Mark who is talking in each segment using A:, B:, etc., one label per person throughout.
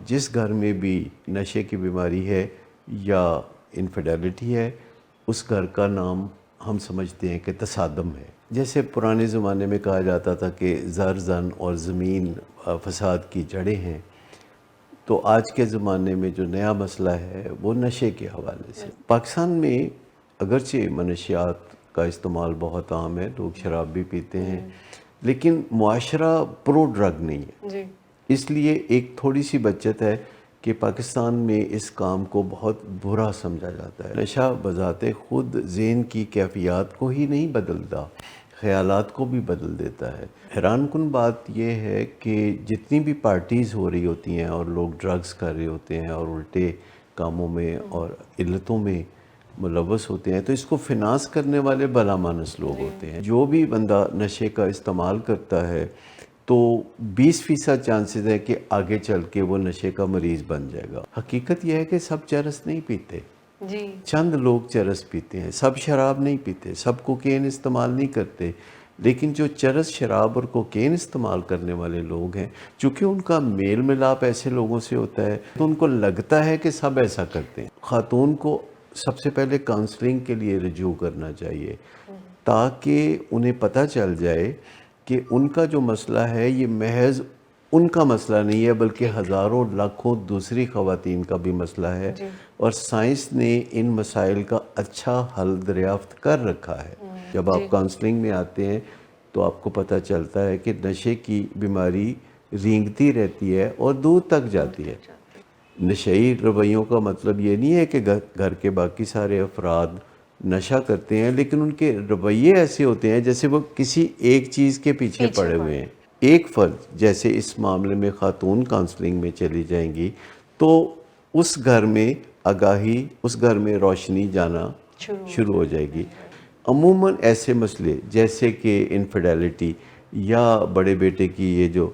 A: جس گھر میں بھی نشے کی بیماری ہے یا انفیڈیلٹی ہے اس گھر کا نام ہم سمجھتے ہیں کہ تصادم ہے. جیسے پرانے زمانے میں کہا جاتا تھا کہ زر زن اور زمین فساد کی جڑیں ہیں، تو آج کے زمانے میں جو نیا مسئلہ ہے وہ نشے کے حوالے سے. پاکستان میں اگرچہ منشیات کا استعمال بہت عام ہے، لوگ شراب بھی پیتے ہیں، لیکن معاشرہ پرو ڈرگ نہیں ہے. اس لیے ایک تھوڑی سی بچت ہے کہ پاکستان میں اس کام کو بہت برا سمجھا جاتا ہے. نشہ بذات خود ذہن کی کیفیات کو ہی نہیں بدلتا، خیالات کو بھی بدل دیتا ہے. حیران کن بات یہ ہے کہ جتنی بھی پارٹیز ہو رہی ہوتی ہیں اور لوگ ڈرگز کر رہے ہوتے ہیں اور الٹے کاموں میں اور علتوں میں ملوث ہوتے ہیں، تو اس کو فنانس کرنے والے بھلا مانس لوگ ہوتے ہیں. جو بھی بندہ نشے کا استعمال کرتا ہے تو 20% چانسز ہے کہ آگے چل کے وہ نشے کا مریض بن جائے گا. حقیقت یہ ہے کہ سب چرس نہیں پیتے، چند لوگ چرس پیتے ہیں. سب شراب نہیں پیتے، سب کوکین استعمال نہیں کرتے، لیکن جو چرس شراب اور کوکین استعمال کرنے والے لوگ ہیں، چونکہ ان کا میل ملاپ ایسے لوگوں سے ہوتا ہے تو ان کو لگتا ہے کہ سب ایسا کرتے ہیں. خاتون کو سب سے پہلے کاؤنسلنگ کے لیے رجوع کرنا چاہیے تاکہ انہیں پتہ چل جائے کہ ان کا جو مسئلہ ہے یہ محض ان کا مسئلہ نہیں ہے بلکہ ہزاروں لاکھوں دوسری خواتین کا بھی مسئلہ ہے، اور سائنس نے ان مسائل کا اچھا حل دریافت کر رکھا ہے. جب آپ کاؤنسلنگ میں آتے ہیں تو آپ کو پتہ چلتا ہے کہ نشے کی بیماری رینگتی رہتی ہے اور دور تک جاتی ہے. نشئی رویوں کا مطلب یہ نہیں ہے کہ گھر کے باقی سارے افراد نشہ کرتے ہیں، لیکن ان کے رویے ایسے ہوتے ہیں جیسے وہ کسی ایک چیز کے پیچھے پڑے ہوئے ہیں. ایک فرد جیسے اس معاملے میں خاتون کاؤنسلنگ میں چلی جائیں گی تو اس گھر میں آگاہی، اس گھر میں روشنی جانا شروع ہو جائے گی. عموماً ایسے مسئلے جیسے کہ انفیڈیلٹی یا بڑے بیٹے کی یہ جو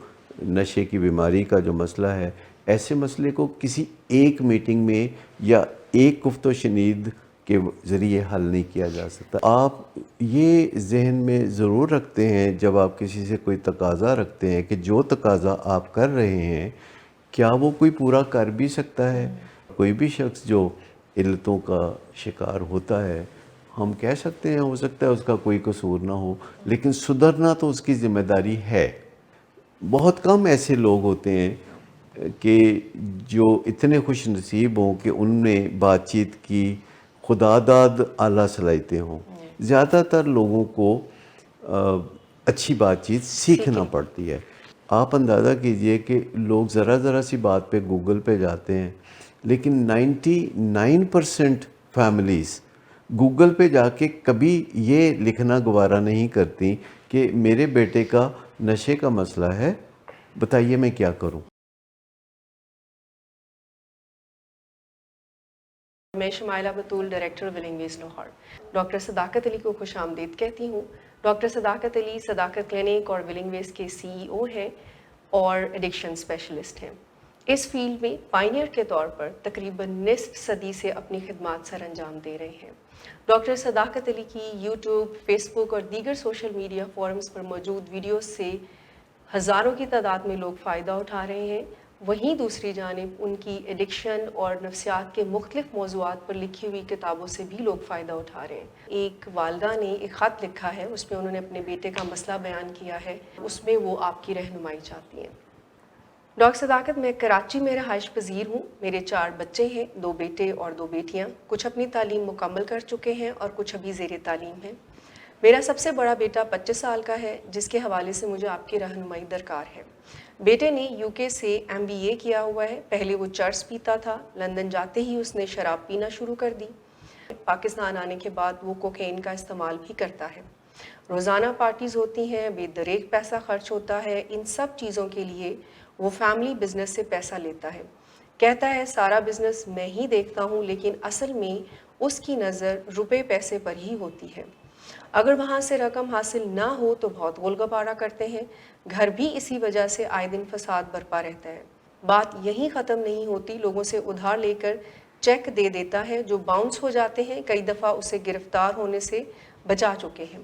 A: نشے کی بیماری کا جو مسئلہ ہے، ایسے مسئلے کو کسی ایک میٹنگ میں یا ایک گفت و شنید کے ذریعے حل نہیں کیا جا سکتا. آپ یہ ذہن میں ضرور رکھتے ہیں جب آپ کسی سے کوئی تقاضا رکھتے ہیں کہ جو تقاضا آپ کر رہے ہیں کیا وہ کوئی پورا کر بھی سکتا ہے. کوئی بھی شخص جو علتوں کا شکار ہوتا ہے، ہم کہہ سکتے ہیں ہو سکتا ہے اس کا کوئی قصور نہ ہو، لیکن سدھرنا تو اس کی ذمہ داری ہے. بہت کم ایسے لوگ ہوتے ہیں کہ جو اتنے خوش نصیب ہوں کہ ان میں بات چیت کی خدا داد اعلیٰ صلاحیتیں ہوں. زیادہ تر لوگوں کو اچھی بات چیت سیکھنا پڑتی ہے. آپ اندازہ کیجئے کہ لوگ ذرا سی بات پہ گوگل پہ جاتے ہیں، لیکن 99% فیملیز گوگل پہ جا کے کبھی یہ لکھنا گوارا نہیں کرتی کہ میرے بیٹے کا نشے کا مسئلہ ہے، بتائیے میں کیا کروں.
B: میں شمائلہ بطول، ڈائریکٹر ولنگ ویز لاہور، ڈاکٹر صداقت علی کو خوش آمدید کہتی ہوں. ڈاکٹر صداقت علی صداقت کلینک اور ولنگ ویز کے CEO ہیں اور ایڈکشن اسپیشلسٹ ہیں. اس فیلڈ میں پائنیئر کے طور پر تقریباً نصف صدی سے اپنی خدمات سر انجام دے رہے ہیں. ڈاکٹر صداقت علی کی یوٹیوب، فیس بک اور دیگر سوشل میڈیا فورمز پر موجود ویڈیوز سے ہزاروں کی تعداد میں لوگ فائدہ اٹھا رہے ہیں. وہیں دوسری جانب ان کی ایڈکشن اور نفسیات کے مختلف موضوعات پر لکھی ہوئی کتابوں سے بھی لوگ فائدہ اٹھا رہے ہیں. ایک والدہ نے ایک خط لکھا ہے، اس میں انہوں نے اپنے بیٹے کا مسئلہ بیان کیا ہے، اس میں وہ آپ کی رہنمائی چاہتی ہیں. ڈاکٹر صداقت، میں کراچی میں رہائش پذیر ہوں. میرے 4 بچے ہیں، 2 بیٹے اور 2 بیٹیاں. کچھ اپنی تعلیم مکمل کر چکے ہیں اور کچھ ابھی زیر تعلیم ہیں. میرا سب سے بڑا بیٹا 25 سال کا ہے، جس کے حوالے سے مجھے آپ کی رہنمائی درکار ہے. بیٹے نے UK سے MBA کیا ہوا ہے. پہلے وہ چرس پیتا تھا، لندن جاتے ہی اس نے شراب پینا شروع کر دی. پاکستان آنے کے بعد وہ کوکین کا استعمال بھی کرتا ہے. روزانہ پارٹیز ہوتی ہیں، بے دریغ پیسہ خرچ ہوتا ہے. ان سب چیزوں کے لیے وہ فیملی بزنس سے پیسہ لیتا ہے. کہتا ہے سارا بزنس میں ہی دیکھتا ہوں، لیکن اصل میں اس کی نظر روپے پیسے پر ہی ہوتی ہے. اگر وہاں سے رقم حاصل نہ ہو تو بہت غول غبارہ کرتے ہیں. گھر بھی اسی وجہ سے آئے دن فساد برپا رہتا ہے. بات یہیں ختم نہیں ہوتی، لوگوں سے ادھار لے کر چیک دے دیتا ہے جو باؤنس ہو جاتے ہیں. کئی دفعہ اسے گرفتار ہونے سے بچا چکے ہیں.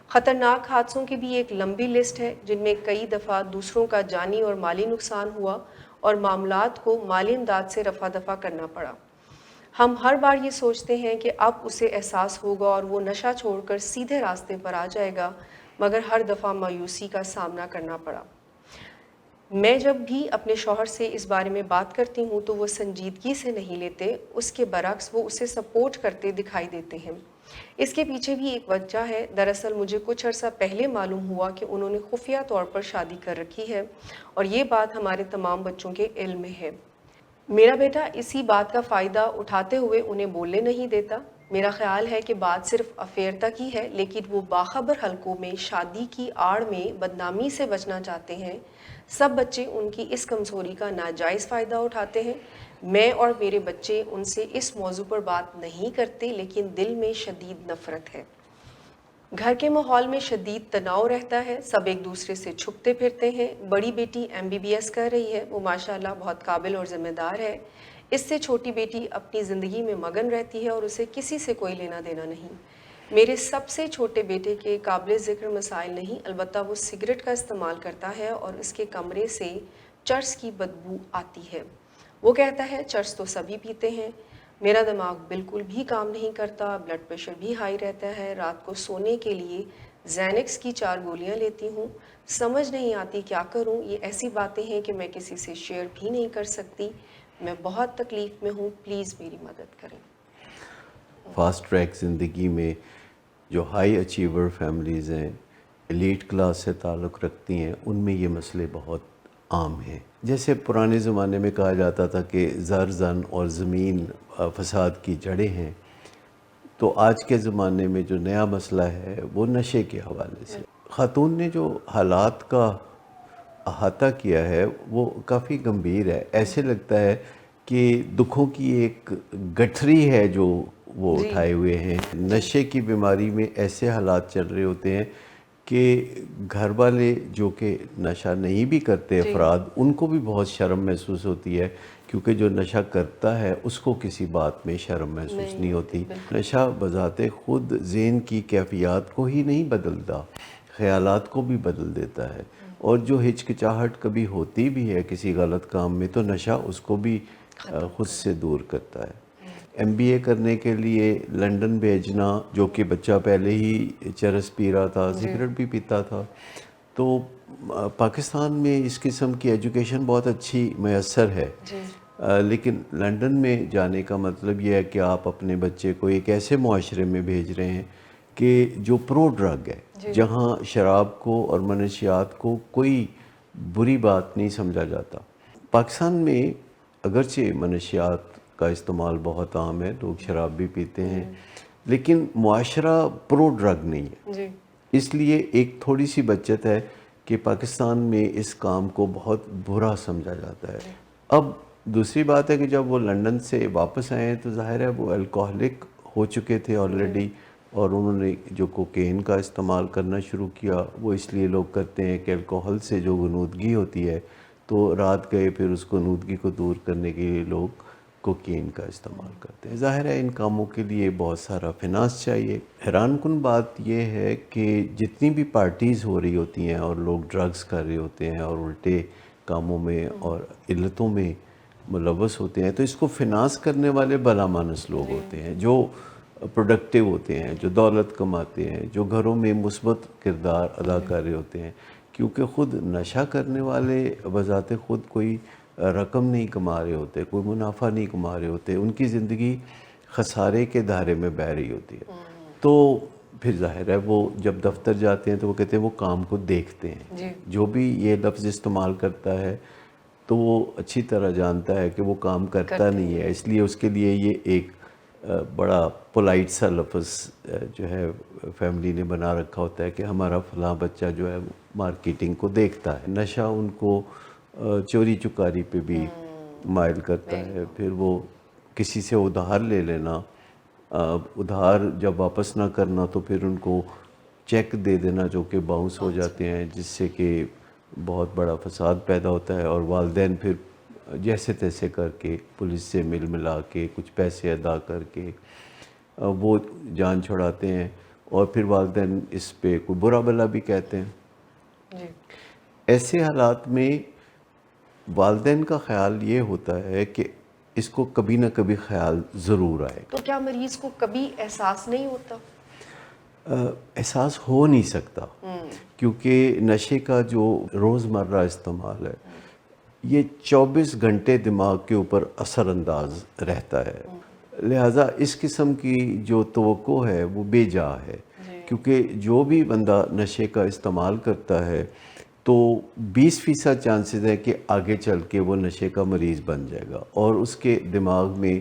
B: خطرناک حادثوں کی بھی ایک لمبی لسٹ ہے جن میں کئی دفعہ دوسروں کا جانی اور مالی نقصان ہوا اور معاملات کو مالی امداد سے رفع دفع کرنا پڑا۔ ہم ہر بار یہ سوچتے ہیں کہ اب اسے احساس ہوگا اور وہ نشہ چھوڑ کر سیدھے راستے پر آ جائے گا، مگر ہر دفعہ مایوسی کا سامنا کرنا پڑا۔ میں جب بھی اپنے شوہر سے اس بارے میں بات کرتی ہوں تو وہ سنجیدگی سے نہیں لیتے، اس کے برعکس وہ اسے سپورٹ کرتے دکھائی دیتے ہیں۔ اس کے پیچھے بھی ایک وجہ ہے۔ دراصل مجھے کچھ عرصہ پہلے معلوم ہوا کہ انہوں نے خفیہ طور پر شادی کر رکھی ہے، اور یہ بات ہمارے تمام بچوں کے علم میں ہے۔ میرا بیٹا اسی بات کا فائدہ اٹھاتے ہوئے انہیں بولنے نہیں دیتا۔ میرا خیال ہے کہ بات صرف افیئر تک ہی ہے، لیکن وہ باخبر حلقوں میں شادی کی آڑ میں بدنامی سے بچنا چاہتے ہیں۔ سب بچے ان کی اس کمزوری کا ناجائز فائدہ اٹھاتے ہیں۔ میں اور میرے بچے ان سے اس موضوع پر بات نہیں کرتے، لیکن دل میں شدید نفرت ہے۔ گھر کے ماحول میں شدید تناؤ رہتا ہے، سب ایک دوسرے سے چھپتے پھرتے ہیں۔ بڑی بیٹی MBBS کر رہی ہے، وہ ماشاءاللہ بہت قابل اور ذمہ دار ہے۔ اس سے چھوٹی بیٹی اپنی زندگی میں مگن رہتی ہے اور اسے کسی سے کوئی لینا دینا نہیں۔ میرے سب سے چھوٹے بیٹے کے قابل ذکر مسائل نہیں، البتہ وہ سگریٹ کا استعمال کرتا ہے اور اس کے کمرے سے چرس کی بدبو آتی ہے۔ وہ کہتا ہے چرس تو سبھی پیتے ہیں۔ میرا دماغ بالکل بھی کام نہیں کرتا، بلڈ پریشر بھی ہائی رہتا ہے، رات کو سونے کے لیے زینکس کی 4 گولیاں لیتی ہوں۔ سمجھ نہیں آتی کیا کروں۔ یہ ایسی باتیں ہیں کہ میں کسی سے شیئر بھی نہیں کر سکتی۔ میں بہت تکلیف میں ہوں، پلیز میری مدد کریں۔
A: فاسٹ ٹریک زندگی میں جو ہائی اچیور فیملیز ہیں، ایلیٹ کلاس سے تعلق رکھتی ہیں، ان میں یہ مسئلے بہت عام ہیں۔ جیسے پرانے زمانے میں کہا جاتا تھا کہ زر زن اور زمین فساد کی جڑیں ہیں، تو آج کے زمانے میں جو نیا مسئلہ ہے وہ نشے کے حوالے سے۔ خاتون نے جو حالات کا احاطہ کیا ہے وہ کافی گمبھیر ہے۔ ایسے لگتا ہے کہ دکھوں کی ایک گٹھری ہے جو وہ اٹھائے ہوئے ہیں۔ نشے کی بیماری میں ایسے حالات چل رہے ہوتے ہیں کہ گھر والے جو کہ نشہ نہیں بھی کرتے افراد، ان کو بھی بہت شرم محسوس ہوتی ہے، کیونکہ جو نشہ کرتا ہے اس کو کسی بات میں شرم محسوس نہیں ہوتی۔ نشہ بذات خود ذہن کی کیفیات کو ہی نہیں بدلتا، خیالات کو بھی بدل دیتا ہے، اور جو ہچکچاہٹ کبھی ہوتی بھی ہے کسی غلط کام میں تو نشہ اس کو بھی خود سے دور کرتا ہے۔ MBA کرنے کے لیے لندن بھیجنا، جو کہ بچہ پہلے ہی چرس پی رہا تھا، سگریٹ بھی پیتا تھا، تو پاکستان میں اس قسم کی ایجوکیشن بہت اچھی میسر ہے، لیکن لندن میں جانے کا مطلب یہ ہے کہ آپ اپنے بچے کو ایک ایسے معاشرے میں بھیج رہے ہیں کہ جو پرو ڈرگ ہے، جہاں شراب کو اور منشیات کو کوئی بری بات نہیں سمجھا جاتا۔ پاکستان میں اگرچہ منشیات کا استعمال بہت عام ہے، لوگ شراب بھی پیتے ہیں، لیکن معاشرہ پرو ڈرگ نہیں ہے۔ اس لیے ایک تھوڑی سی بچت ہے کہ پاکستان میں اس کام کو بہت برا سمجھا جاتا ہے۔ اب دوسری بات ہے کہ جب وہ لندن سے واپس آئے ہیں تو ظاہر ہے وہ الکوہلک ہو چکے تھے آلریڈی، اور انہوں نے جو کوکین کا استعمال کرنا شروع کیا، وہ اس لیے لوگ کرتے ہیں کہ الکوہل سے جو غنودگی ہوتی ہے، تو رات گئے پھر اس غنودگی کو دور کرنے کے لیے لوگ کوکین کا استعمال کرتے ہیں۔ ظاہر ہے ان کاموں کے لیے بہت سارا فنانس چاہیے۔ حیران کن بات یہ ہے کہ جتنی بھی پارٹیز ہو رہی ہوتی ہیں اور لوگ ڈرگز کر رہے ہوتے ہیں اور الٹے کاموں میں اور علتوں میں ملوث ہوتے ہیں، تو اس کو فنانس کرنے والے بھلا مانس لوگ ہوتے ہیں، جو پروڈکٹیو ہوتے ہیں، جو دولت کماتے ہیں، جو گھروں میں مثبت کردار ادا کر رہے ہوتے ہیں، کیونکہ خود نشہ کرنے والے بذات خود کوئی رقم نہیں کما رہے ہوتے، کوئی منافع نہیں کما رہے ہوتے، ان کی زندگی خسارے کے دائرے میں بہہ رہی ہوتی ہے۔ تو پھر ظاہر ہے وہ جب دفتر جاتے ہیں تو وہ کہتے ہیں وہ کام کو دیکھتے ہیں۔ جو بھی یہ لفظ استعمال کرتا ہے تو وہ اچھی طرح جانتا ہے کہ وہ کام کرتا نہیں ہے، اس لیے اس کے لیے یہ ایک بڑا پولائٹ سا لفظ جو ہے فیملی نے بنا رکھا ہوتا ہے کہ ہمارا فلاں بچہ جو ہے مارکیٹنگ کو دیکھتا ہے۔ نشہ ان کو چوری چکاری پہ بھی مائل کرتا ہے، پھر وہ کسی سے ادھار لے لینا، ادھار جب واپس نہ کرنا تو پھر ان کو چیک دے دینا جو کہ باؤنس ہو جاتے ہیں، جس سے کہ بہت بڑا فساد پیدا ہوتا ہے، اور والدین پھر جیسے تیسے کر کے پولیس سے مل ملا کے کچھ پیسے ادا کر کے وہ جان چھڑاتے ہیں، اور پھر والدین اس پہ کوئی برا بھلا بھی کہتے ہیں۔ ایسے حالات میں والدین کا خیال یہ ہوتا ہے کہ اس کو کبھی نہ کبھی خیال ضرور آئے.
B: تو کیا مریض کو کبھی احساس نہیں ہوتا؟
A: احساس ہو نہیں سکتا کیونکہ نشے کا جو روزمرہ استعمال ہے یہ 24 گھنٹے دماغ کے اوپر اثر انداز رہتا ہے. لہٰذا اس قسم کی جو توقع ہے وہ بے جا ہے کیونکہ جو بھی بندہ نشے کا استعمال کرتا ہے تو 20% چانسز ہے کہ آگے چل کے وہ نشے کا مریض بن جائے گا اور اس کے دماغ میں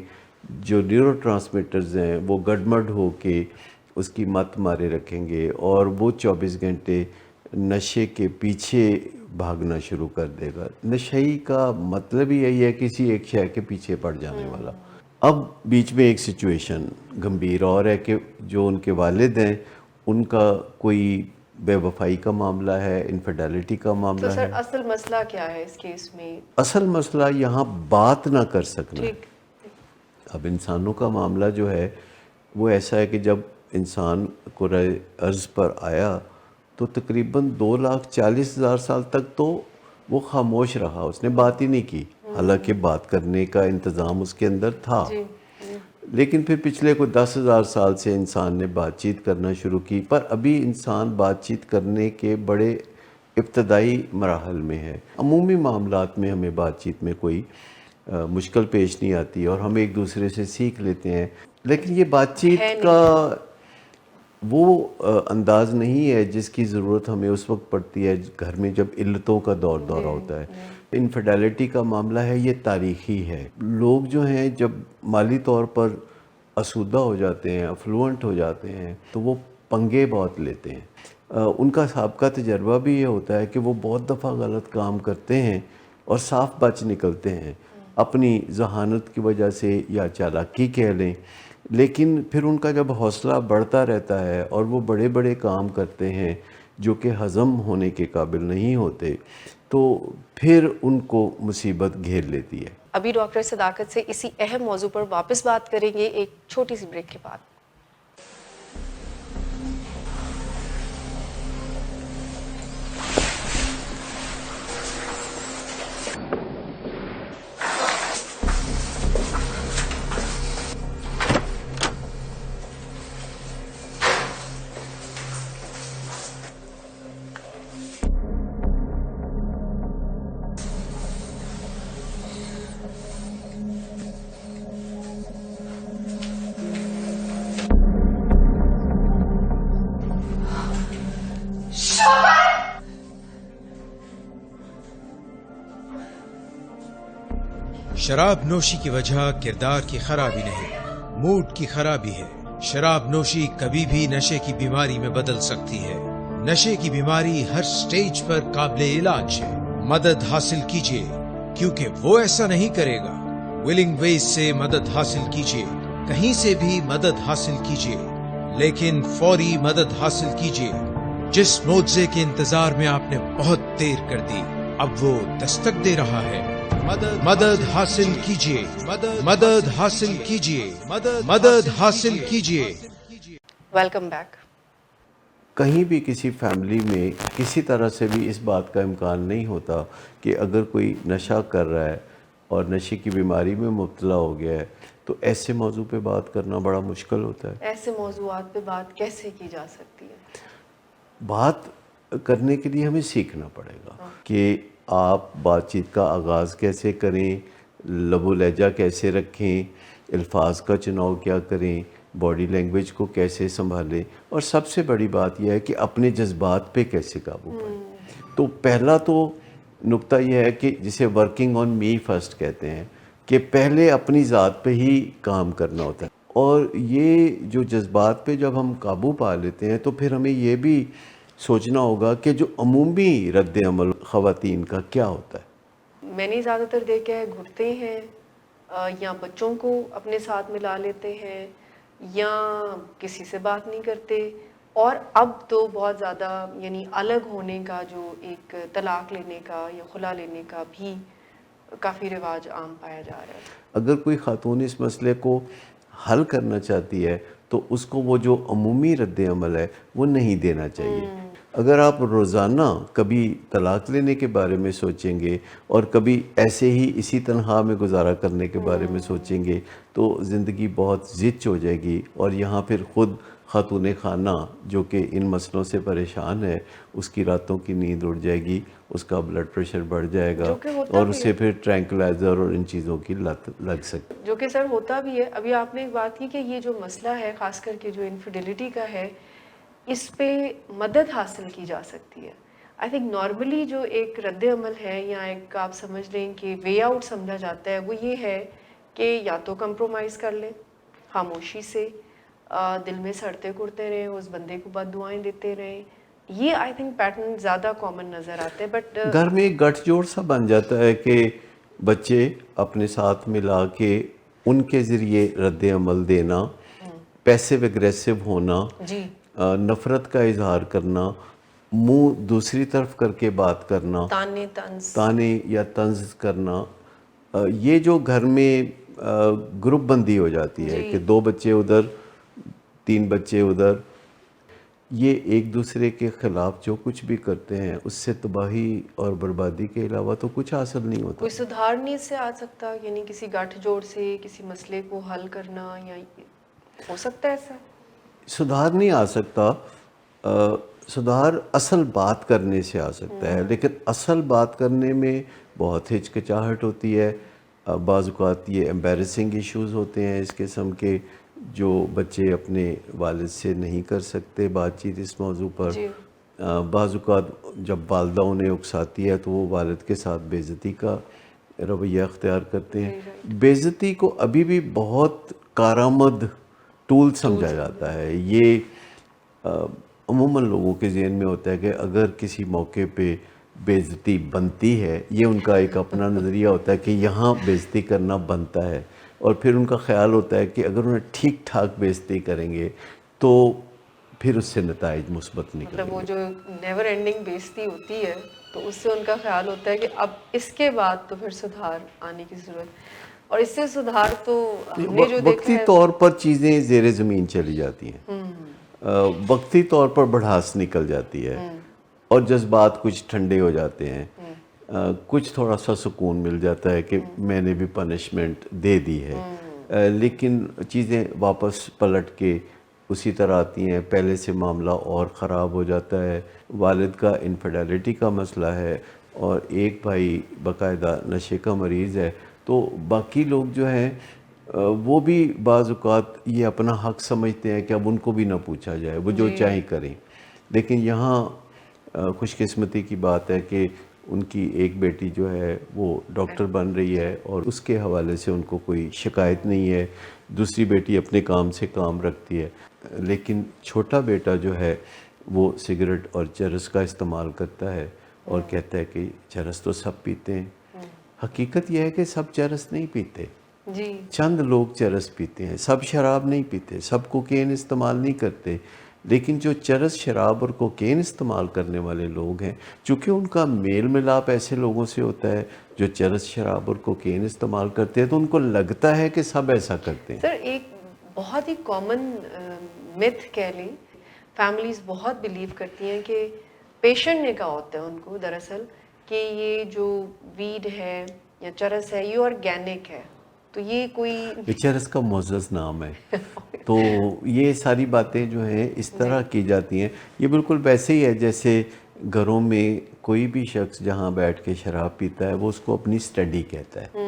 A: جو نیورو ٹرانسمیٹرز ہیں وہ گڑمڑ ہو کے اس کی مت مارے رکھیں گے اور وہ 24 گھنٹے نشے کے پیچھے بھاگنا شروع کر دے گا. نشئی کا مطلب ہی یہی ہے کسی ایک شے کے پیچھے پڑ جانے والا. اب بیچ میں ایک سچویشن گمبھیر اور ہے کہ جو ان کے والد ہیں ان کا کوئی بے وفائی کا معاملہ ہے, انفیڈیلٹی کا معاملہ
B: تو سر
A: ہے.
B: اصل مسئلہ کیا ہے اس کیس میں؟
A: اصل مسئلہ یہاں بات نہ کر سکنا.
B: ٹھیک.
A: اب انسانوں کا معاملہ جو ہے وہ ایسا ہے کہ جب انسان کرۂ ارض پر آیا تو تقریباً 2,40,000 سال تک تو وہ خاموش رہا, اس نے بات ہی نہیں کی, حالانکہ بات کرنے کا انتظام اس کے اندر تھا. لیکن پھر پچھلے کوئی 10,000 سال سے انسان نے بات چیت کرنا شروع کی, پر ابھی انسان بات چیت کرنے کے بڑے ابتدائی مراحل میں ہے. عمومی معاملات میں ہمیں بات چیت میں کوئی مشکل پیش نہیں آتی اور ہم ایک دوسرے سے سیکھ لیتے ہیں, لیکن یہ بات چیت کا وہ انداز نہیں ہے جس کی ضرورت ہمیں اس وقت پڑتی ہے گھر میں جب علتوں کا دورہ ہوتا ہے. انفیڈیلٹی کا معاملہ ہے یہ تاریخی ہے. لوگ جو ہیں جب مالی طور پر آسودہ ہو جاتے ہیں, افلوئنٹ ہو جاتے ہیں تو وہ پنگے بہت لیتے ہیں. ان کا سابقہ تجربہ بھی یہ ہوتا ہے کہ وہ بہت دفعہ غلط کام کرتے ہیں اور صاف بچ نکلتے ہیں اپنی ذہانت کی وجہ سے یا چالاکی کہہ لیں, لیکن پھر ان کا جب حوصلہ بڑھتا رہتا ہے اور وہ بڑے بڑے کام کرتے ہیں جو کہ ہضم ہونے کے قابل نہیں ہوتے تو پھر ان کو مصیبت گھیر لیتی ہے.
B: ابھی ڈاکٹر صداقت سے اسی اہم موضوع پر واپس بات کریں گے ایک چھوٹی سی بریک کے بعد.
C: شراب نوشی کی وجہ کردار کی خرابی نہیں, موڈ کی خرابی ہے. شراب نوشی کبھی بھی نشے کی بیماری میں بدل سکتی ہے. نشے کی بیماری ہر سٹیج پر قابل علاج ہے. مدد حاصل کیجیے کیونکہ وہ ایسا نہیں کرے گا. ولنگ ویز سے مدد حاصل کیجیے, کہیں سے بھی مدد حاصل کیجیے, لیکن فوری مدد حاصل کیجیے. جس معجزے کے انتظار میں آپ نے بہت دیر کر دی اب وہ دستک دے رہا ہے. مدد حاصل کیجیے, مدد حاصل کیجیے, مدد حاصل کیجیے.
B: Welcome back.
A: کہیں بھی کسی فیملی میں کسی طرح سے بھی اس بات کا امکان نہیں ہوتا کہ اگر کوئی نشہ کر رہا ہے اور نشے کی بیماری میں مبتلا ہو گیا ہے تو ایسے موضوع پہ بات کرنا بڑا مشکل ہوتا ہے.
B: ایسے موضوعات پہ بات کیسے کی جا سکتی ہے؟
A: بات کرنے کے لیے ہمیں سیکھنا پڑے گا کہ آپ بات چیت کا آغاز کیسے کریں, لب و لہجہ کیسے رکھیں, الفاظ کا چناؤ کیا کریں, باڈی لینگویج کو کیسے سنبھالیں, اور سب سے بڑی بات یہ ہے کہ اپنے جذبات پہ کیسے قابو پائیں. تو پہلا تو نقطہ یہ ہے کہ جسے ورکنگ آن می فرسٹ کہتے ہیں کہ پہلے اپنی ذات پہ ہی کام کرنا ہوتا ہے. اور یہ جو جذبات پہ جب ہم قابو پا لیتے ہیں تو پھر ہمیں یہ بھی سوچنا ہوگا کہ جو عمومی رد عمل خواتین کا کیا ہوتا ہے.
B: میں نے زیادہ تر دیکھا ہے گھٹتے ہیں یا بچوں کو اپنے ساتھ ملا لیتے ہیں یا کسی سے بات نہیں کرتے, اور اب تو بہت زیادہ یعنی الگ ہونے کا جو ایک طلاق لینے کا یا خلا لینے کا بھی کافی رواج عام پایا جا رہا ہے.
A: اگر کوئی خاتون اس مسئلے کو حل کرنا چاہتی ہے تو اس کو وہ جو عمومی رد عمل ہے وہ نہیں دینا چاہیے. اگر آپ روزانہ کبھی طلاق لینے کے بارے میں سوچیں گے اور کبھی ایسے ہی اسی تنہا میں گزارا کرنے کے بارے میں سوچیں گے تو زندگی بہت زچ ہو جائے گی، اور یہاں پھر خود خاتون خانہ جو کہ ان مسئلوں سے پریشان ہے اس کی راتوں کی نیند اڑ جائے گی، اس کا بلڈ پریشر بڑھ جائے گا
B: جو کہ ہوتا
A: اور
B: بھی
A: اسے پھر ٹرینکلائزر اور ان چیزوں کی لت لگ سکتی ہے۔
B: جو کہ سر ہوتا بھی ہے۔ ابھی آپ نے ایک بات کی کہ یہ جو مسئلہ ہے خاص کر کے جو انفیڈیلٹی کا ہے، اس پہ مدد حاصل کی جا سکتی ہے۔ آئی تھنک نارملی جو ایک رد عمل ہے یا ایک آپ سمجھ لیں کہ وے آؤٹ سمجھا جاتا ہے، وہ یہ ہے کہ یا تو کمپرومائز کر لیں خاموشی سے، دل میں سڑتے کرتے رہیں، اس بندے کو بد دعائیں دیتے رہیں۔ یہ آئی تھنک پیٹرن زیادہ کامن نظر آتے ہیں، بٹ
A: گھر میں ایک گٹھ جوڑ سا بن جاتا ہے کہ بچے اپنے ساتھ ملا کے ان کے ذریعے رد عمل دینا، پیسیو اگریسو ہونا،
B: جی
A: نفرت کا اظہار کرنا، منہ دوسری طرف کر کے بات کرنا،
B: تانے طنز،
A: تانے یا طنز کرنا، یہ جو گھر میں گروپ بندی ہو جاتی ہے
B: جی
A: کہ 2 بچے ادھر 3 بچے ادھر، یہ ایک دوسرے کے خلاف جو کچھ بھی کرتے ہیں اس سے تباہی اور بربادی کے علاوہ تو کچھ حاصل نہیں ہوتا۔
B: کوئی سدھار نہیں اس سے آ سکتا، یعنی کسی گٹھ جوڑ سے کسی مسئلے کو حل کرنا، یا ہو سکتا ہے ایسا؟
A: سدھار نہیں آ سکتا، سدھار اصل بات کرنے سے آ سکتا ہے، لیکن اصل بات کرنے میں بہت ہچکچاہٹ ہوتی ہے۔ بعض اوقات یہ ایمبیرسنگ ایشوز ہوتے ہیں اس قسم کے، جو بچے اپنے والد سے نہیں کر سکتے بات چیت اس موضوع پر۔
B: جی
A: بعض اوقات جب والدہ انہیں اکساتی ہے تو وہ والد کے ساتھ بے عزتی کا رویہ اختیار کرتے ہیں۔ بے عزتی کو ابھی بھی بہت کارآمد ٹول سمجھا جاتا ہے۔ یہ عموماً لوگوں کے ذہن میں ہوتا ہے کہ اگر کسی موقع پہ بے عزتی بنتی ہے، یہ ان کا ایک اپنا نظریہ ہوتا ہے کہ یہاں بے عزتی کرنا بنتا ہے، اور پھر ان کا خیال ہوتا ہے کہ اگر انہیں ٹھیک ٹھاک بے عزتی کریں گے تو پھر اس سے نتائج مثبت نکلیں
B: مطلب وہ
A: گے۔
B: جو نیور اینڈنگ بے عزتی ہوتی ہے تو اس سے ان کا خیال ہوتا ہے کہ اب اس کے بعد تو پھر سدھار آنے کی ضرورت، اور اس سے سدھار تو ہم نے جو دیکھا
A: وقتی
B: ہے
A: طور پر چیزیں زیر زمین چلی جاتی ہیں، وقتی طور پر بڑھاس نکل جاتی ہے، اور جذبات کچھ ٹھنڈے ہو جاتے ہیں، کچھ تھوڑا سا سکون مل جاتا ہے کہ میں نے بھی پنشمنٹ دے دی ہے، لیکن چیزیں واپس پلٹ کے اسی طرح آتی ہیں، پہلے سے معاملہ اور خراب ہو جاتا ہے۔ والد کا انفیڈیلٹی کا مسئلہ ہے اور ایک بھائی باقاعدہ نشے کا مریض ہے، تو باقی لوگ جو ہیں وہ بھی بعض اوقات یہ اپنا حق سمجھتے ہیں کہ اب ان کو بھی نہ پوچھا جائے، وہ جو چاہیں کریں۔ لیکن یہاں خوش قسمتی کی بات ہے کہ ان کی ایک بیٹی جو ہے وہ ڈاکٹر بن رہی ہے اور اس کے حوالے سے ان کو کوئی شکایت نہیں ہے، دوسری بیٹی اپنے کام سے کام رکھتی ہے، لیکن چھوٹا بیٹا جو ہے وہ سگریٹ اور چرس کا استعمال کرتا ہے اور کہتا ہے کہ چرس تو سب پیتے ہیں۔ حقیقت یہ ہے کہ سب چرس نہیں پیتے،
B: جی
A: چند لوگ چرس پیتے ہیں، سب شراب نہیں پیتے، سب کوکین استعمال نہیں کرتے، لیکن جو چرس، شراب اور کوکین استعمال کرنے والے لوگ ہیں، چونکہ ان کا میل ملاپ ایسے لوگوں سے ہوتا ہے جو چرس، شراب اور کوکین استعمال کرتے ہیں، تو ان کو لگتا ہے کہ سب ایسا کرتے ہیں۔
B: سر، ایک بہت ہی کامن متھ کہہ لیں، فیملیز بہت بلیو کرتی ہیں کہ پیشنٹ نے کہا ہوتا ہے ان کو دراصل کہ یہ جو ویڈ ہے یا چرس ہے یہ آرگینک ہے، تو یہ کوئی
A: چرس کا معزز نام ہے، تو یہ ساری باتیں جو ہیں اس طرح کی جاتی ہیں۔ یہ بالکل ویسے ہی ہے جیسے گھروں میں کوئی بھی شخص جہاں بیٹھ کے شراب پیتا ہے وہ اس کو اپنی سٹڈی کہتا ہے،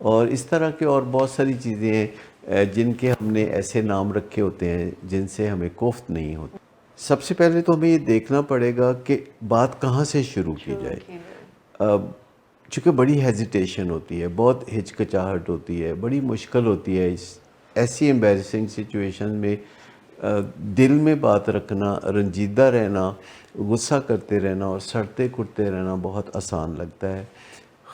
A: اور اس طرح کے اور بہت ساری چیزیں ہیں جن کے ہم نے ایسے نام رکھے ہوتے ہیں جن سے ہمیں کوفت نہیں ہوتی۔ سب سے پہلے تو ہمیں یہ دیکھنا پڑے گا کہ بات کہاں سے شروع کی جائے۔ چونکہ بڑی ہیزیٹیشن ہوتی ہے، بہت ہچکچاہٹ ہوتی ہے، بڑی مشکل ہوتی ہے اس ایسی ایمبیرسنگ سچویشن میں دل میں بات رکھنا، رنجیدہ رہنا، غصہ کرتے رہنا اور سڑتے کٹتے رہنا بہت آسان لگتا ہے۔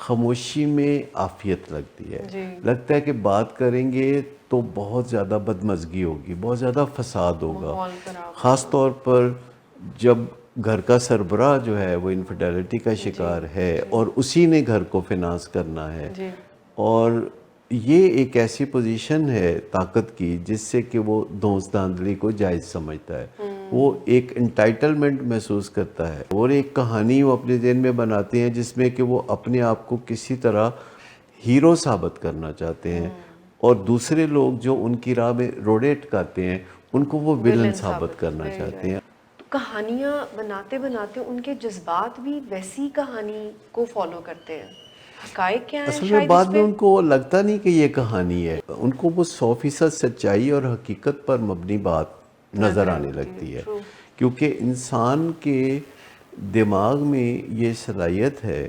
A: خاموشی میں عافیت لگتی ہے، لگتا ہے کہ بات کریں گے تو بہت زیادہ بدمزگی ہوگی، بہت زیادہ فساد ہوگا،
B: ماحول خراب
A: خاص طور پر جب گھر کا سربراہ جو ہے وہ انفیڈیلٹی کا شکار ہے اور اسی نے گھر کو فنانس کرنا ہے، اور یہ ایک ایسی پوزیشن ہے طاقت کی جس سے کہ وہ دھونس دھاندلی کو جائز سمجھتا ہے، وہ ایک انٹائٹلمنٹ محسوس کرتا ہے، اور ایک کہانی وہ اپنے ذہن میں بناتے ہیں جس میں کہ وہ اپنے آپ کو کسی طرح ہیرو ثابت کرنا چاہتے ہیں، اور دوسرے لوگ جو ان کی راہ میں روڑے اٹکاتے ہیں ان کو وہ ولن ثابت کرنا چاہتے ہیں۔
B: تو کہانیاں بناتے بناتے ان کے جذبات بھی ویسی کہانی کو فالو کرتے ہیں، حقائق کیا ہیں
A: اصل میں
B: شاید
A: بعد
B: اس
A: میں
B: پہ
A: ان کو لگتا نہیں کہ یہ کہانی ہے، ان کو وہ 100% سچائی اور حقیقت پر مبنی بات نظر آنے لگتی ہے، کیونکہ انسان کے دماغ میں یہ صلاحیت ہے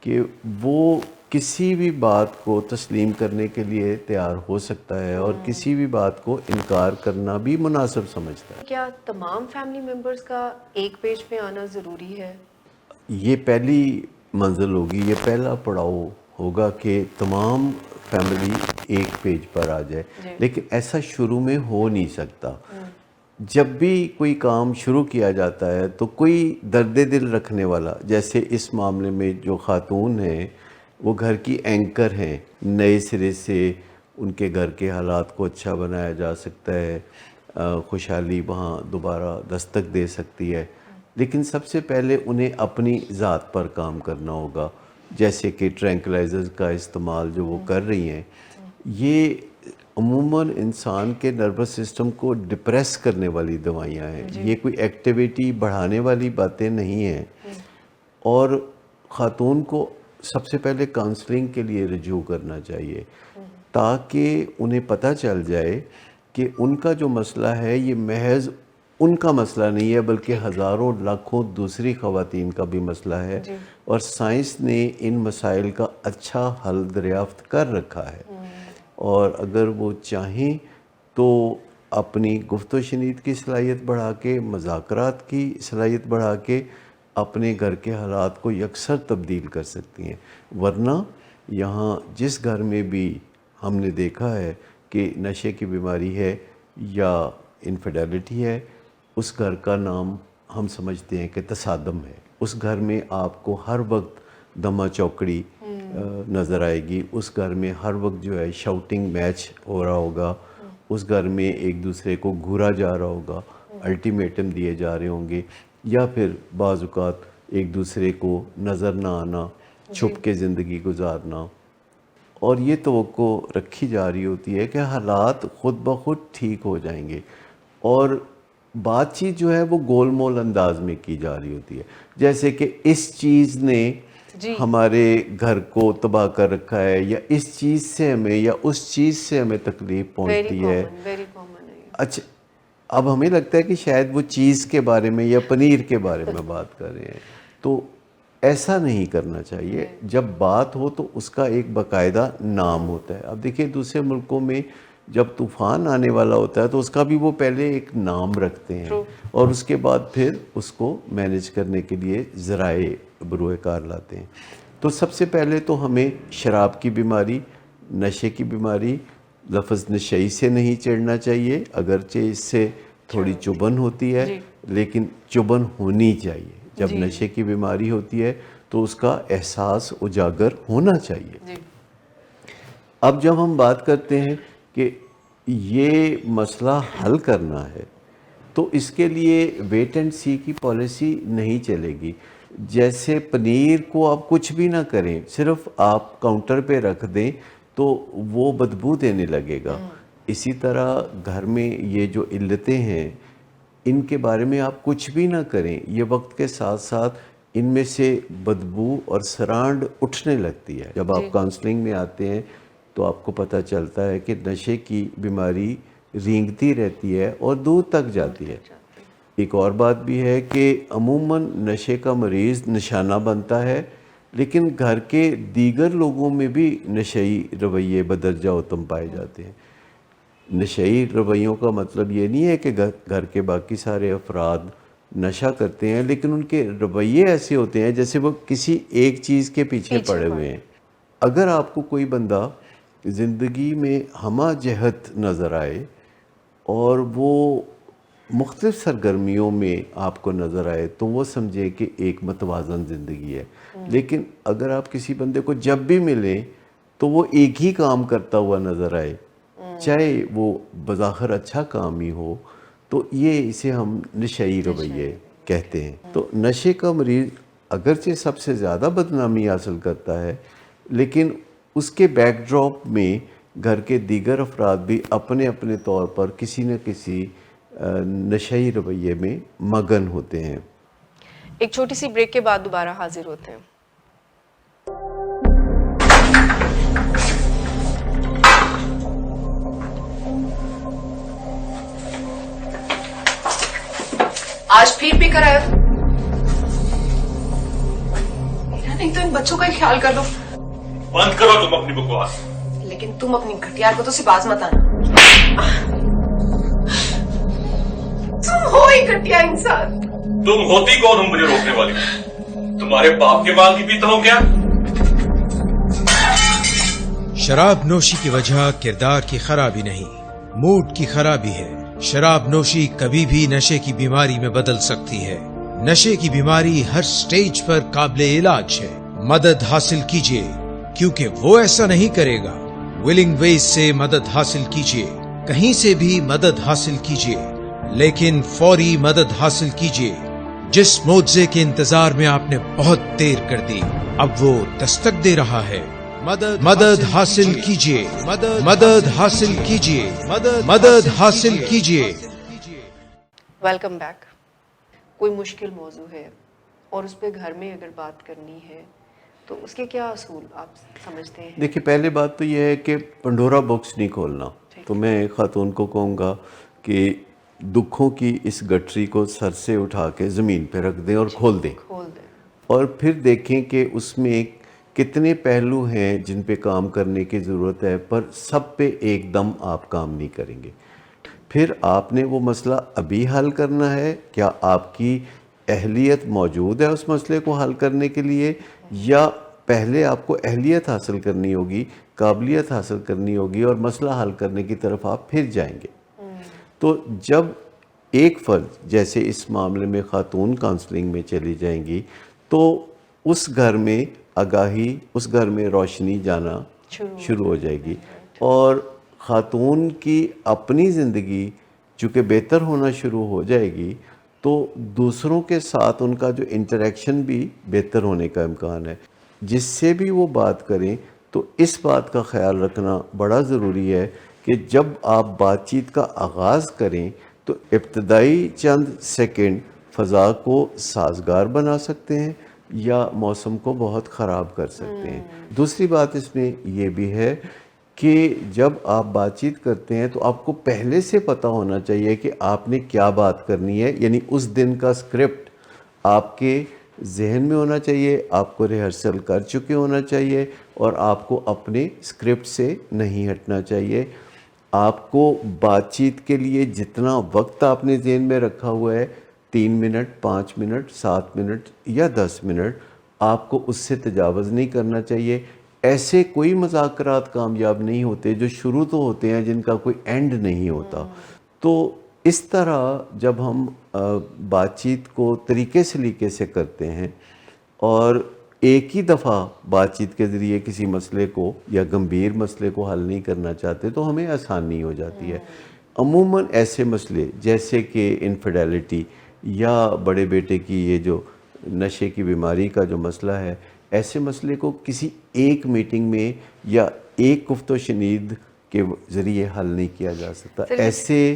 A: کہ وہ کسی بھی بات کو تسلیم کرنے کے لیے تیار ہو سکتا ہے اور کسی بھی بات کو انکار کرنا بھی مناسب سمجھتا ہے۔
B: کیا تمام فیملی ممبرز کا ایک پیج پہ آنا ضروری ہے؟
A: یہ پہلی منزل ہوگی، یہ پہلا پڑاؤ ہوگا کہ تمام فیملی ایک پیج پر آ جائے، لیکن ایسا شروع میں ہو نہیں سکتا۔ جب بھی کوئی کام شروع کیا جاتا ہے تو کوئی درد دل رکھنے والا، جیسے اس معاملے میں جو خاتون ہیں وہ گھر کی اینکر ہیں، نئے سرے سے ان کے گھر کے حالات کو اچھا بنایا جا سکتا ہے، خوشحالی وہاں دوبارہ دستک دے سکتی ہے، لیکن سب سے پہلے انہیں اپنی ذات پر کام کرنا ہوگا، جیسے کہ ٹرینکلائزر کا استعمال جو وہ کر رہی ہیں، یہ عموماً انسان کے نروس سسٹم کو ڈپریس کرنے والی دوائیاں ہیں، یہ کوئی ایکٹیویٹی بڑھانے والی باتیں نہیں ہیں، اور خاتون کو سب سے پہلے کاؤنسلنگ کے لیے رجوع کرنا چاہیے تاکہ انہیں پتہ چل جائے کہ ان کا جو مسئلہ ہے یہ محض ان کا مسئلہ نہیں ہے بلکہ ہزاروں لاکھوں دوسری خواتین کا بھی مسئلہ ہے، اور سائنس نے ان مسائل کا اچھا حل دریافت کر رکھا ہے، اور اگر وہ چاہیں تو اپنی گفت و شنید کی صلاحیت بڑھا کے، مذاکرات کی صلاحیت بڑھا کے اپنے گھر کے حالات کو یکسر تبدیل کر سکتی ہیں، ورنہ یہاں جس گھر میں بھی ہم نے دیکھا ہے کہ نشے کی بیماری ہے یا انفیڈیلٹی ہے، اس گھر کا نام ہم سمجھتے ہیں کہ تصادم ہے۔ اس گھر میں آپ کو ہر وقت دمہ چوکڑی نظر آئے گی، اس گھر میں ہر وقت جو ہے شاؤٹنگ میچ ہو رہا ہوگا، اس گھر میں ایک دوسرے کو گھورا جا رہا ہوگا، الٹیمیٹم دیے جا رہے ہوں گے، یا پھر بعض اوقات ایک دوسرے کو نظر نہ آنا، چھپ کے زندگی گزارنا، اور یہ توقع رکھی جا رہی ہوتی ہے کہ حالات خود بخود ٹھیک ہو جائیں گے، اور بات چیت جو ہے وہ گول مول انداز میں کی جا رہی ہوتی ہے، جیسے کہ اس چیز نے ہمارے گھر کو تباہ کر رکھا ہے، یا اس چیز سے ہمیں یا اس چیز سے ہمیں تکلیف پہنچتی ہے۔
B: ویری کامن ہے۔
A: اچھا، اب ہمیں لگتا ہے کہ شاید وہ چیز کے بارے میں یا پنیر کے بارے میں بات کر رہے ہیں، تو ایسا نہیں کرنا چاہیے۔ جب بات ہو تو اس کا ایک باقاعدہ نام ہوتا ہے۔ اب دیکھیں دوسرے ملکوں میں جب طوفان آنے والا ہوتا ہے تو اس کا بھی وہ پہلے ایک نام رکھتے ہیں، اور اس کے بعد پھر اس کو مینیج کرنے کے لیے ذرائع بروئے کار لاتے ہیں۔ تو سب سے پہلے تو ہمیں شراب کی بیماری، نشے کی بیماری، لفظ نشئی سے نہیں چڑھنا چاہیے، اگرچہ اس سے تھوڑی چبھن ہوتی ہے لیکن چبھن ہونی چاہیے۔ جب نشے کی بیماری ہوتی ہے تو اس کا احساس اجاگر ہونا چاہیے۔ اب جب ہم بات کرتے ہیں کہ یہ مسئلہ حل کرنا ہے تو اس کے لیے ویٹ اینڈ سی کی پالیسی نہیں چلے گی۔ جیسے پنیر کو آپ کچھ بھی نہ کریں، صرف آپ کاؤنٹر پہ رکھ دیں تو وہ بدبو دینے لگے گا، اسی طرح گھر میں یہ جو علتیں ہیں ان کے بارے میں آپ کچھ بھی نہ کریں، یہ وقت کے ساتھ ساتھ ان میں سے بدبو اور سرانڈ اٹھنے لگتی ہے۔ جب آپ کاؤنسلنگ میں آتے ہیں تو آپ کو پتہ چلتا ہے کہ نشے کی بیماری رینگتی رہتی ہے اور دور تک جاتی ہے۔ ایک اور بات بھی ہے کہ عموماً نشے کا مریض نشانہ بنتا ہے، لیکن گھر کے دیگر لوگوں میں بھی نشئی رویے بدرجہ اتم پائے جاتے ہیں۔ نشئی رویوں کا مطلب یہ نہیں ہے کہ گھر کے باقی سارے افراد نشہ کرتے ہیں، لیکن ان کے رویے ایسے ہوتے ہیں جیسے وہ کسی ایک چیز کے پیچھے پڑے ہوئے ہیں۔ اگر آپ کو کوئی بندہ زندگی میں ہمہ جہت نظر آئے اور وہ مختلف سرگرمیوں میں آپ کو نظر آئے تو وہ سمجھے کہ ایک متوازن زندگی ہے، لیکن اگر آپ کسی بندے کو جب بھی ملیں تو وہ ایک ہی کام کرتا ہوا نظر آئے، چاہے وہ بظاہر اچھا کام ہی ہو، تو یہ اسے ہم نشئی رویے کہتے ہیں. تو نشے کا مریض اگرچہ سب سے زیادہ بدنامی حاصل کرتا ہے، لیکن اس کے بیک ڈراپ میں گھر کے دیگر افراد بھی اپنے اپنے طور پر کسی نہ کسی نشئی رویے میں مگن ہوتے ہیں.
B: ایک چھوٹی سی بریک کے بعد دوبارہ حاضر ہوتے ہیں. آج پھر بھی کرایا نہیں تو ان بچوں کا ہی خیال کر لو.
D: بند کرو تم اپنی بکواس.
B: لیکن تم اپنی گھٹیا کو تو سے باز مت آنا. تم ہو ہی گھٹیا انسان.
D: تم ہوتی کون ہو مجھے روکنے والی؟ تمہارے باپ کے بال کی پیتا ہوں کیا؟
C: شراب نوشی کی وجہ کردار کی خرابی نہیں، موڈ کی خرابی ہے. شراب نوشی کبھی بھی نشے کی بیماری میں بدل سکتی ہے. نشے کی بیماری ہر سٹیج پر قابل علاج ہے. مدد حاصل کیجیے، کیونکہ وہ ایسا نہیں کرے گا. ولنگ ویز سے مدد حاصل کیجیے، کہیں سے بھی مدد حاصل کیجیے، لیکن فوری مدد حاصل کیجیے. جس معجزے کے انتظار میں آپ نے بہت دیر کر دی، اب وہ دستک دے رہا ہے. مدد حاصل کیجیے، مدد حاصل کیجیے، مدد حاصل کیجیے.
B: Welcome back. کوئی مشکل موضوع ہے اور اس پہ گھر میں اگر بات کرنی ہے تو اس کے کیا اصول آپ سمجھتے ہیں؟
A: دیکھیے، پہلے بات تو یہ ہے کہ پنڈورا باکس نہیں کھولنا. تو میں خاتون کو کہوں گا کہ دکھوں کی اس گٹری کو سر سے اٹھا کے زمین پہ رکھ دیں اور کھول دیں، اور پھر دیکھیں کہ اس میں کتنے پہلو ہیں جن پہ کام کرنے کی ضرورت ہے، پر سب پہ ایک دم آپ کام نہیں کریں گے. پھر آپ نے وہ مسئلہ ابھی حل کرنا ہے. کیا آپ کی اہلیت موجود ہے اس مسئلے کو حل کرنے کے لیے، یا پہلے آپ کو اہلیت حاصل کرنی ہوگی، قابلیت حاصل کرنی ہوگی، اور مسئلہ حل کرنے کی طرف آپ پھر جائیں گے. تو جب ایک فرد جیسے اس معاملے میں خاتون کاؤنسلنگ میں چلی جائیں گی تو اس گھر میں آگاہی، اس گھر میں روشنی جانا شروع ہو جائے گی، اور خاتون کی اپنی زندگی چونکہ بہتر ہونا شروع ہو جائے گی تو دوسروں کے ساتھ ان کا جو انٹریکشن بھی بہتر ہونے کا امکان ہے. جس سے بھی وہ بات کریں تو اس بات کا خیال رکھنا بڑا ضروری ہے کہ جب آپ بات چیت کا آغاز کریں تو ابتدائی چند سیکنڈ فضا کو سازگار بنا سکتے ہیں یا موسم کو بہت خراب کر سکتے ہیں. دوسری بات اس میں یہ بھی ہے کہ جب آپ بات چیت کرتے ہیں تو آپ کو پہلے سے پتہ ہونا چاہیے کہ آپ نے کیا بات کرنی ہے. یعنی اس دن کا اسکرپٹ آپ کے ذہن میں ہونا چاہیے، آپ کو ریہرسل کر چکے ہونا چاہیے، اور آپ کو اپنے اسکرپٹ سے نہیں ہٹنا چاہیے. آپ کو بات چیت کے لیے جتنا وقت آپ نے ذہن میں رکھا ہوا ہے، 3 منٹ، 5 منٹ، 7 منٹ یا 10 منٹ، آپ کو اس سے تجاوز نہیں کرنا چاہیے. ایسے کوئی مذاکرات کامیاب نہیں ہوتے جو شروع تو ہوتے ہیں جن کا کوئی اینڈ نہیں ہوتا. تو اس طرح جب ہم بات چیت کو طریقے سلیقے سے کرتے ہیں اور ایک ہی دفعہ بات چیت کے ذریعے کسی مسئلے کو یا گمبھیر مسئلے کو حل نہیں کرنا چاہتے تو ہمیں آسانی ہو جاتی ہے. عموماً ایسے مسئلے جیسے کہ انفیڈیلٹی یا بڑے بیٹے کی یہ جو نشے کی بیماری کا جو مسئلہ ہے، ایسے مسئلے کو کسی ایک میٹنگ میں یا ایک گفت و شنید کے ذریعے حل نہیں کیا جا سکتا. ایسے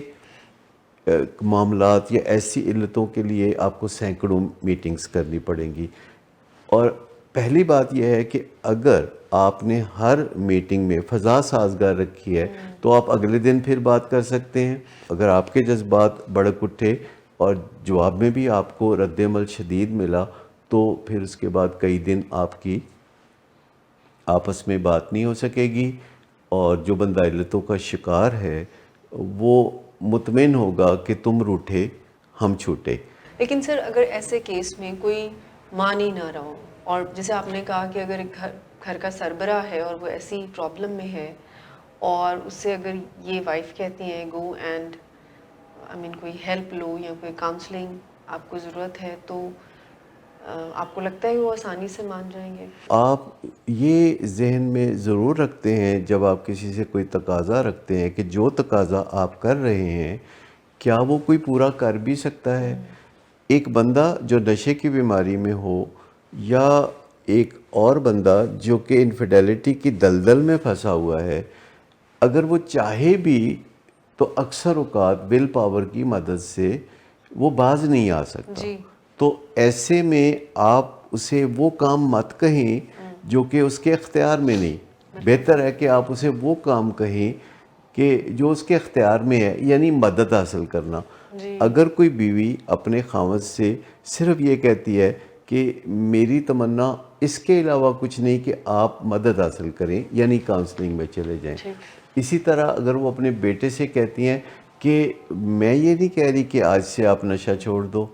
A: معاملات یا ایسی علتوں کے لیے آپ کو سینکڑوں میٹنگز کرنی پڑیں گی. اور پہلی بات یہ ہے کہ اگر آپ نے ہر میٹنگ میں فضا سازگار رکھی ہے تو آپ اگلے دن پھر بات کر سکتے ہیں. اگر آپ کے جذبات بڑک اٹھے اور جواب میں بھی آپ کو رد عمل شدید ملا تو پھر اس کے بعد کئی دن آپ کی آپس میں بات نہیں ہو سکے گی، اور جو بندہ علتوں کا شکار ہے وہ مطمئن ہوگا کہ تم روٹھے ہم چھوٹے.
B: لیکن سر اگر ایسے کیس میں کوئی مان ہی نہ رہا ہو، اور جیسے آپ نے کہا کہ اگر ایک گھر کا سربراہ ہے اور وہ ایسی پرابلم میں ہے اور اس سے اگر یہ وائف کہتی ہیں گو اینڈ کوئی ہیلپ لو یا کوئی کاؤنسلنگ آپ کو ضرورت ہے، تو آپ کو لگتا ہے وہ آسانی سے مان جائیں گے؟
A: آپ یہ ذہن میں ضرور رکھتے ہیں جب آپ کسی سے کوئی تقاضا رکھتے ہیں کہ جو تقاضا آپ کر رہے ہیں کیا وہ کوئی پورا کر بھی سکتا ہے؟ ایک بندہ جو نشے کی بیماری میں ہو یا ایک اور بندہ جو کہ انفیڈیلٹی کی دلدل میں پھنسا ہوا ہے، اگر وہ چاہے بھی تو اکثر اوقات ول پاور کی مدد سے وہ باز نہیں آ سکتا. تو ایسے میں آپ اسے وہ کام مت کہیں جو کہ اس کے اختیار میں نہیں. بہتر ہے کہ آپ اسے وہ کام کہیں کہ جو اس کے اختیار میں ہے، یعنی مدد حاصل کرنا. اگر کوئی بیوی اپنے خاوند سے صرف یہ کہتی ہے کہ میری تمنا اس کے علاوہ کچھ نہیں کہ آپ مدد حاصل کریں، یعنی کاؤنسلنگ میں چلے جائیں. اسی طرح اگر وہ اپنے بیٹے سے کہتی ہیں کہ میں یہ نہیں کہہ رہی کہ آج سے آپ نشہ چھوڑ دو،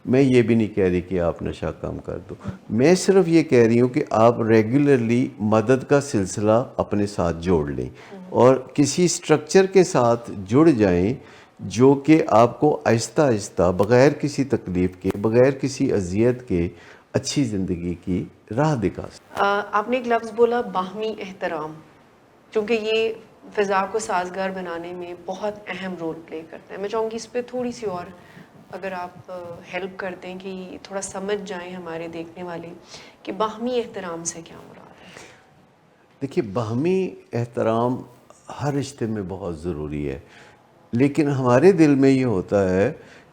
A: میں یہ بھی نہیں کہہ رہی کہ آپ نشہ کم کر دو، میں صرف یہ کہہ رہی ہوں کہ آپ ریگولرلی مدد کا سلسلہ اپنے ساتھ جوڑ لیں اور کسی سٹرکچر کے ساتھ جڑ جائیں جو کہ آپ کو آہستہ آہستہ بغیر کسی تکلیف کے، بغیر کسی اذیت کے اچھی زندگی کی راہ دکھا سکتے.
B: آپ نے ایک لفظ بولا باہمی احترام، چونکہ یہ فضا کو سازگار بنانے میں بہت اہم رول پلے کرتا ہے. میں چاہوں گی اس پہ تھوڑی سی اور اگر آپ ہیلپ کر دیں کہ تھوڑا سمجھ جائیں ہمارے دیکھنے والے کہ باہمی احترام سے کیا مراد ہے.
A: دیکھیے، باہمی احترام ہر رشتے میں بہت ضروری ہے، لیکن ہمارے دل میں یہ ہوتا ہے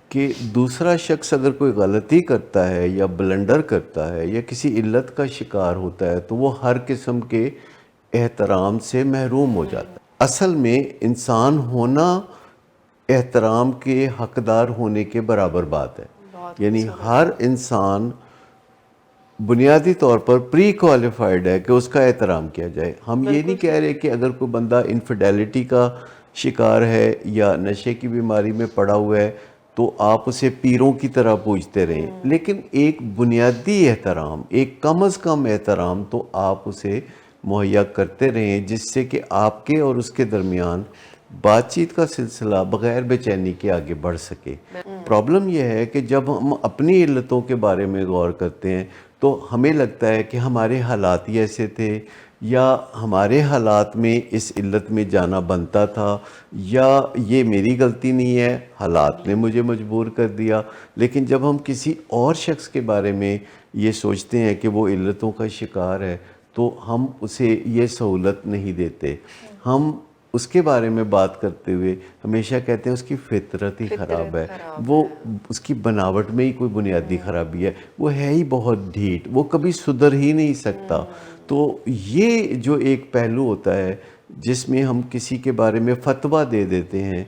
A: کہ دوسرا شخص اگر کوئی غلطی کرتا ہے یا بلنڈر کرتا ہے یا کسی علت کا شکار ہوتا ہے تو وہ ہر قسم کے احترام سے محروم ہو جاتا ہے. اصل میں انسان ہونا احترام کے حقدار ہونے کے برابر بات ہے. یعنی ہر انسان بنیادی طور پر پری کوالیفائڈ ہے کہ اس کا احترام کیا جائے. ہم یہ نہیں کہہ رہے کہ اگر کوئی بندہ انفیڈیلٹی کا شکار ہے یا نشے کی بیماری میں پڑا ہوا ہے تو آپ اسے پیروں کی طرح پوچھتے رہیں، لیکن ایک بنیادی احترام، ایک کم از کم احترام تو آپ اسے مہیا کرتے رہیں جس سے کہ آپ کے اور اس کے درمیان بات چیت کا سلسلہ بغیر بے چینی کے آگے بڑھ سکے. پرابلم یہ ہے کہ جب ہم اپنی علتوں کے بارے میں غور کرتے ہیں تو ہمیں لگتا ہے کہ ہمارے حالات ہی ایسے تھے یا ہمارے حالات میں اس علت میں جانا بنتا تھا یا یہ میری غلطی نہیں ہے، حالات نے مجھے مجبور کر دیا. لیکن جب ہم کسی اور شخص کے بارے میں یہ سوچتے ہیں کہ وہ علتوں کا شکار ہے تو ہم اسے یہ سہولت نہیں دیتے. ہم اس کے بارے میں بات کرتے ہوئے ہمیشہ کہتے ہیں اس کی فطرت ہی خراب ہے، وہ اس کی بناوٹ میں ہی کوئی بنیادی خرابی ہے، وہ ہے ہی بہت ڈھیٹ، وہ کبھی سدھر ہی نہیں سکتا. تو یہ جو ایک پہلو ہوتا ہے جس میں ہم کسی کے بارے میں فتویٰ دے دیتے ہیں،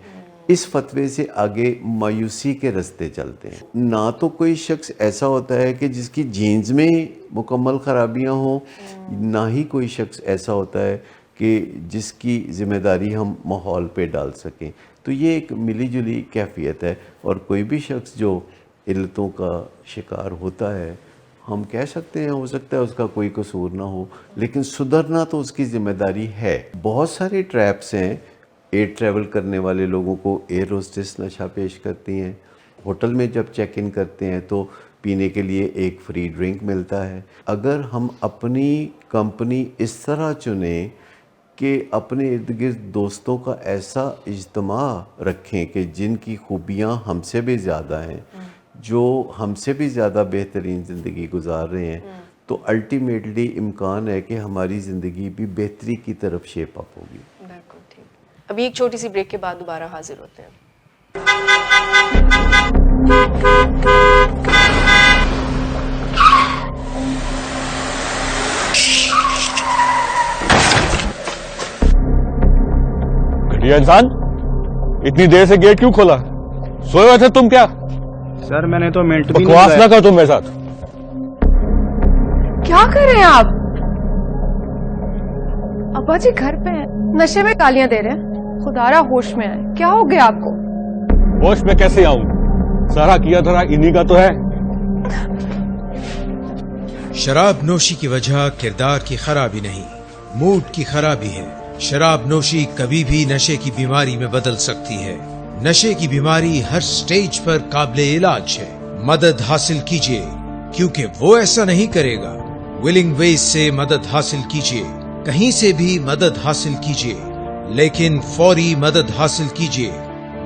A: اس فتوے سے آگے مایوسی کے رستے چلتے ہیں. نہ تو کوئی شخص ایسا ہوتا ہے کہ جس کی جینز میں مکمل خرابیاں ہوں، نہ ہی کوئی شخص ایسا ہوتا ہے کہ جس کی ذمہ داری ہم ماحول پہ ڈال سکیں. تو یہ ایک ملی جلی کیفیت ہے اور کوئی بھی شخص جو علتوں کا شکار ہوتا ہے ہم کہہ سکتے ہیں ہو سکتا ہے اس کا کوئی قصور نہ ہو، لیکن سدھرنا تو اس کی ذمہ داری ہے. بہت سارے ٹریپس ہیں. ایئر ٹریول کرنے والے لوگوں کو ایئر ہوسٹس نشہ پیش کرتی ہیں. ہوٹل میں جب چیک ان کرتے ہیں تو پینے کے لیے ایک فری ڈرنک ملتا ہے. اگر ہم اپنی کمپنی اس طرح چنیں کہ اپنے ارد گرد دوستوں کا ایسا اجتماع رکھیں کہ جن کی خوبیاں ہم سے بھی زیادہ ہیں، جو ہم سے بھی زیادہ بہترین زندگی گزار رہے ہیں، تو الٹیمیٹلی امکان ہے کہ ہماری زندگی بھی بہتری کی طرف شیپ اپ ہوگی.
B: بالکل ٹھیک. ابھی ایک چھوٹی سی بریک کے بعد دوبارہ حاضر ہوتے ہیں.
D: گھٹیا انسان، اتنی دیر سے گیٹ کیوں کھولا؟ سوئے ہوئے تھے تم کیا؟
E: سر میں نے تو منٹ بھی
D: بکواس نہ کر تم میرے ساتھ.
F: کیا کر رہے ہیں آپ؟ ابا جی گھر پہ ہیں، نشے میں گالیاں دے رہے ہیں. خدارا ہوش میں آئے، کیا ہو گیا آپ کو؟
D: ہوش میں کیسے آؤں؟ سارا کیا دھرا انہی کا تو ہے.
C: شراب نوشی کی وجہ کردار کی خرابی نہیں، موڈ کی خرابی ہے. شراب نوشی کبھی بھی نشے کی بیماری میں بدل سکتی ہے. نشے کی بیماری ہر سٹیج پر قابل علاج ہے. مدد حاصل کیجیے کیونکہ وہ ایسا نہیں کرے گا. ولنگ ویز سے مدد حاصل کیجیے، کہیں سے بھی مدد حاصل کیجیے، لیکن فوری مدد حاصل کیجیے.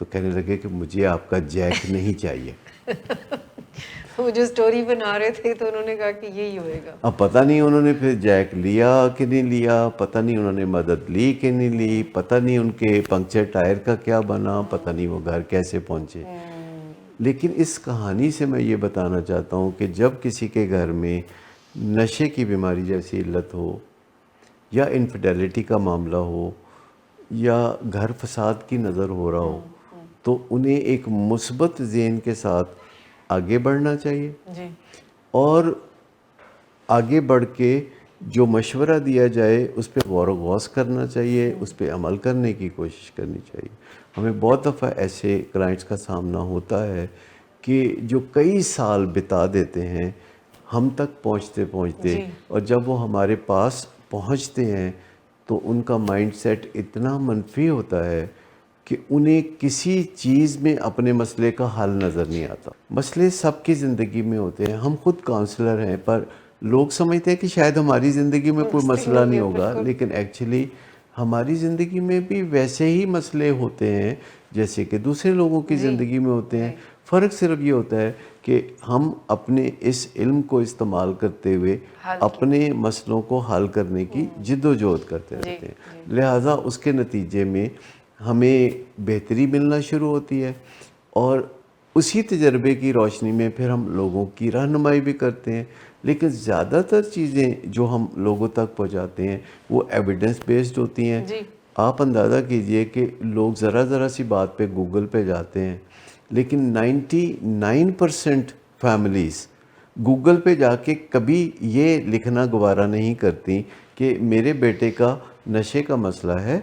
A: تو کہنے لگے کہ مجھے آپ کا جیک نہیں چاہیے.
B: وہ جو سٹوری بنا رہے تھے تو انہوں نے کہا کہ یہی ہوئے گا.
A: اب پتہ نہیں انہوں نے پھر جیک لیا کہ نہیں لیا, پتہ نہیں انہوں نے مدد لی کہ نہیں لی, پتہ نہیں ان کے پنکچر ٹائر کا کیا بنا, پتہ نہیں وہ گھر کیسے پہنچے. لیکن اس کہانی سے میں یہ بتانا چاہتا ہوں کہ جب کسی کے گھر میں نشے کی بیماری جیسی علت ہو, یا انفیڈیلٹی کا معاملہ ہو, یا گھر فساد کی نظر ہو رہا ہو, تو انہیں ایک مثبت ذہن کے ساتھ آگے بڑھنا چاہیے,
B: جی.
A: اور آگے بڑھ کے جو مشورہ دیا جائے اس پہ غور و غوص کرنا چاہیے, اس پہ عمل کرنے کی کوشش کرنی چاہیے. ہمیں بہت دفعہ ایسے کلائنٹس کا سامنا ہوتا ہے کہ جو کئی سال بتا دیتے ہیں ہم تک پہنچتے, اور جب وہ ہمارے پاس پہنچتے ہیں تو ان کا مائنڈ سیٹ اتنا منفی ہوتا ہے کہ انہیں کسی چیز میں اپنے مسئلے کا حل نظر نہیں آتا. مسئلے سب کی زندگی میں ہوتے ہیں, ہم خود کاؤنسلر ہیں, پر لوگ سمجھتے ہیں کہ شاید ہماری زندگی میں کوئی مسئلہ نہیں ہوگا, لیکن ایکچولی ہماری زندگی میں بھی ویسے ہی مسئلے ہوتے ہیں جیسے کہ دوسرے لوگوں کی زندگی میں ہوتے ہیں. فرق صرف یہ ہوتا ہے کہ ہم اپنے اس علم کو استعمال کرتے ہوئے اپنے مسئلوں کو حل کرنے کی جد و جہد کرتے رہتے ہیں. لہٰذا اس کے نتیجے میں ہمیں بہتری ملنا شروع ہوتی ہے, اور اسی تجربے کی روشنی میں پھر ہم لوگوں کی رہنمائی بھی کرتے ہیں. لیکن زیادہ تر چیزیں جو ہم لوگوں تک پہنچاتے ہیں وہ ایویڈنس بیسڈ ہوتی ہیں. آپ اندازہ کیجئے کہ لوگ ذرا سی بات پہ گوگل پہ جاتے ہیں, لیکن 99% فیملیز گوگل پہ جا کے کبھی یہ لکھنا گوارا نہیں کرتی کہ میرے بیٹے کا نشے کا مسئلہ ہے,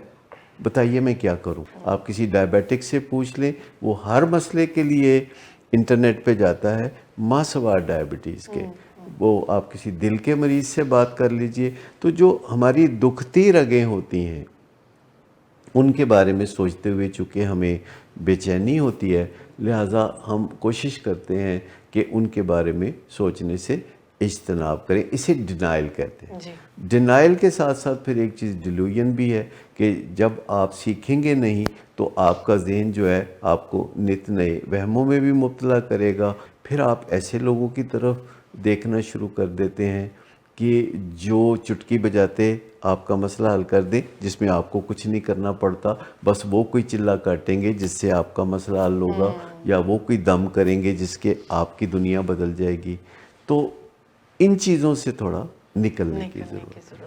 A: بتائیے میں کیا کروں. آپ کسی ڈائبیٹک سے پوچھ لیں, وہ ہر مسئلے کے لیے انٹرنیٹ پہ جاتا ہے ماں سوار ڈائبٹیز کے. وہ آپ کسی دل کے مریض سے بات کر لیجئے, تو جو ہماری دکھتی رگیں ہوتی ہیں ان کے بارے میں سوچتے ہوئے چونکہ ہمیں بے چینی ہوتی ہے, لہٰذا ہم کوشش کرتے ہیں کہ ان کے بارے میں سوچنے سے اجتناب کریں. اسے ڈینائل کہتے ہیں. ڈینائل کے ساتھ ساتھ پھر ایک چیز ڈیلوژن بھی ہے کہ جب آپ سیکھیں گے نہیں تو آپ کا ذہن جو ہے آپ کو نت نئے وہموں میں بھی مبتلا کرے گا. پھر آپ ایسے لوگوں کی طرف دیکھنا شروع کر دیتے ہیں کہ جو چٹکی بجاتے آپ کا مسئلہ حل کر دیں, جس میں آپ کو کچھ نہیں کرنا پڑتا, بس وہ کوئی چلہ کاٹیں گے جس سے آپ کا مسئلہ حل ہوگا, یا وہ کوئی دم کریں گے جس کے آپ کی دنیا بدل جائے گی. تو ان چیزوں سے تھوڑا نکلنے کی ضرورت ہے.